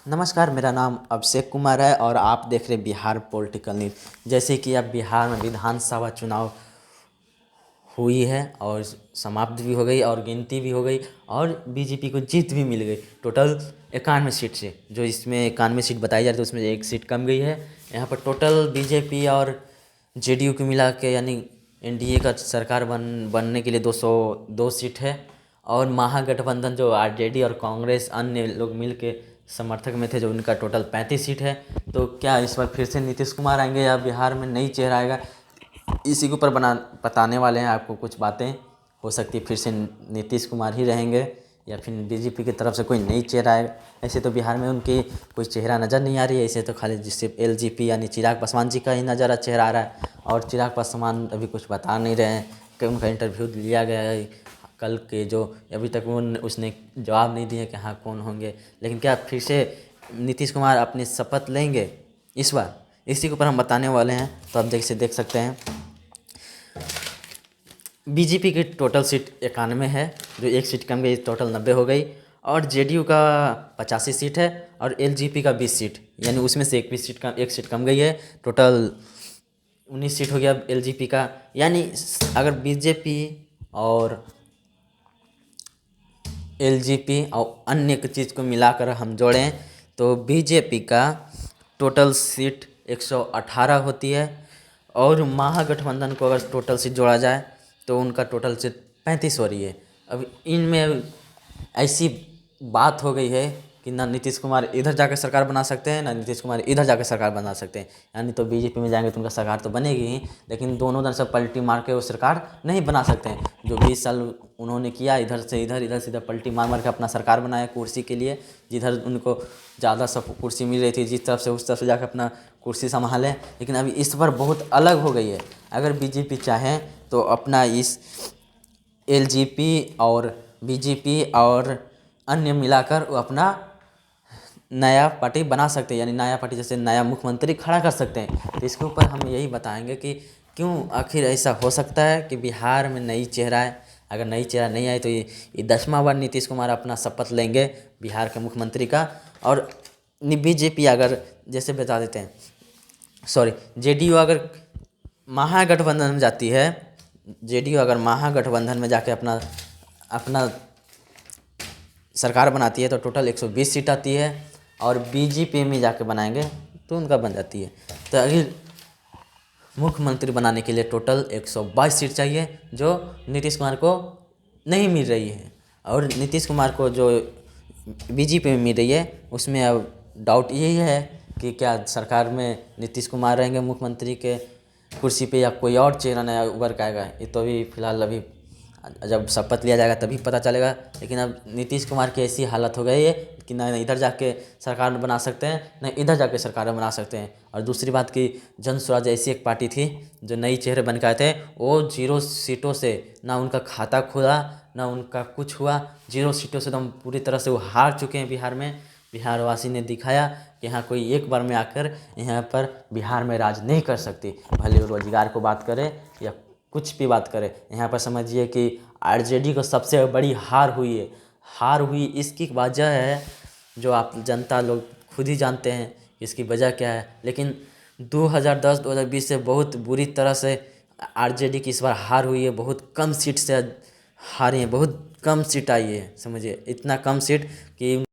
नमस्कार, मेरा नाम अभिषेक कुमार है और आप देख रहे बिहार पॉलिटिकल न्यूज़। जैसे कि अब बिहार में विधानसभा चुनाव हुई है और समाप्त भी हो गई और गिनती भी हो गई और बीजेपी को जीत भी मिल गई टोटल 91 सीट से। जो इसमें 91 सीट बताई जा रही है, तो उसमें एक सीट कम गई है। यहाँ पर टोटल बीजेपी और जेडीयू को मिला के यानी एनडीए का सरकार बनने के लिए 202 सीट है। और महागठबंधन जो आरजेडी और कांग्रेस अन्य लोग मिल के समर्थक में थे, जो उनका टोटल 35 सीट है। तो क्या इस बार फिर से नीतीश कुमार आएंगे या बिहार में नई चेहरा आएगा, इसी के ऊपर बताने वाले हैं आपको कुछ बातें। हो सकती है फिर से नीतीश कुमार ही रहेंगे या फिर बीजेपी की तरफ से कोई नई चेहरा आएगा। ऐसे तो बिहार में उनकी कोई चेहरा नज़र नहीं आ रही है, ऐसे तो खाली जिससे एलजेपी यानी चिराग पासवान जी का ही नज़र चेहरा आ रहा है। और चिराग पासवान अभी कुछ बता नहीं रहे हैं कि उनका इंटरव्यू लिया गया है कल के, जो अभी तक उसने जवाब नहीं दिया कि हाँ कौन होंगे। लेकिन क्या फिर से नीतीश कुमार अपनी शपथ लेंगे इस बार, इसी के ऊपर हम बताने वाले हैं। तो आप देख सकते हैं बीजेपी की टोटल सीट 91 है, जो एक सीट कम गई, टोटल 90 हो गई। और जेडीयू का 85 सीट है और एलजेपी का 20 सीट, यानी उसमें से एक सीट कम गई है। टोटल 19 सीट हो गया एलजेपी का। यानी अगर बीजेपी और एलजेपी और अन्य चीज़ को मिलाकर हम जोड़ें तो बीजेपी का टोटल सीट 118 होती है। और महागठबंधन को अगर टोटल सीट जोड़ा जाए तो उनका टोटल सीट 35 हो रही है। अब इनमें ऐसी बात हो गई है कि ना नीतीश कुमार इधर जाकर सरकार बना सकते हैं, ना नीतीश कुमार इधर जाकर सरकार बना सकते हैं। यानी तो बीजेपी में जाएंगे तो उनका सरकार तो बनेगी ही, लेकिन दोनों तरफ से पलटी मार के वो सरकार नहीं बना सकते हैं। जो 20 साल उन्होंने किया, इधर से इधर पलटी मार मार के अपना सरकार बनाया कुर्सी के लिए, जिधर उनको ज़्यादा सब कुर्सी मिल रही थी, जिस तरफ से उस तरफ से जाकर अपना कुर्सी संभालें। लेकिन अभी इस बार बहुत अलग हो गई है। अगर बीजेपी चाहे तो अपना इस एलजेपी और बीजेपी और अन्य मिलाकर वो अपना नया पार्टी बना सकते हैं, यानी नया पार्टी जैसे नया मुख्यमंत्री खड़ा कर सकते हैं। तो इसके ऊपर हम यही बताएंगे कि क्यों आखिर ऐसा हो सकता है कि बिहार में नई चेहरा है। अगर नई चेहरा नहीं आए तो ये 10वां बार नीतीश कुमार अपना शपथ लेंगे बिहार के मुख्यमंत्री का। और बीजेपी अगर जैसे बता देते हैं, सॉरी, जेडीयू अगर महागठबंधन में जाती है, जेडीयू अगर महागठबंधन में जाके अपना सरकार बनाती है तो टोटल 120 सीट आती है। और बीजेपी में जाके बनाएंगे तो उनका बन जाती है। तो अगर मुख्यमंत्री बनाने के लिए टोटल 122 सीट चाहिए, जो नीतीश कुमार को नहीं मिल रही है। और नीतीश कुमार को जो बीजेपी में मिल रही है उसमें अब डाउट यही है कि क्या सरकार में नीतीश कुमार रहेंगे मुख्यमंत्री के कुर्सी पे या कोई और चेहरा नया उभर के आएगा। ये तो अभी फिलहाल अभी जब शपथ लिया जाएगा तभी पता चलेगा। लेकिन अब नीतीश कुमार की ऐसी हालत हो गई है कि ना इधर जाके सरकार बना सकते हैं, ना इधर जाके सरकार बना सकते हैं। और दूसरी बात कि जन स्वराज ऐसी एक पार्टी थी जो नई चेहरे बन के आए थे, वो 0 सीटों से ना उनका खाता खुला, ना उनका कुछ हुआ। 0 सीटों से तो हम पूरी तरह से वो हार चुके हैं बिहार में। बिहार वासी ने दिखाया कि यहाँ कोई एक बार में आकर यहाँ पर बिहार में राज नहीं कर सकती, भले वो रोजगार को बात करे या कुछ भी बात करे। यहाँ पर समझिए कि आरजेडी को सबसे बड़ी हार हुई है। हार हुई इसकी वजह है जो आप जनता लोग खुद ही जानते हैं इसकी वजह क्या है। लेकिन 2010-2020 से बहुत बुरी तरह से आरजेडी की इस बार हार हुई है। बहुत कम सीट से हारी है, बहुत कम सीट आई है, समझिए इतना कम सीट कि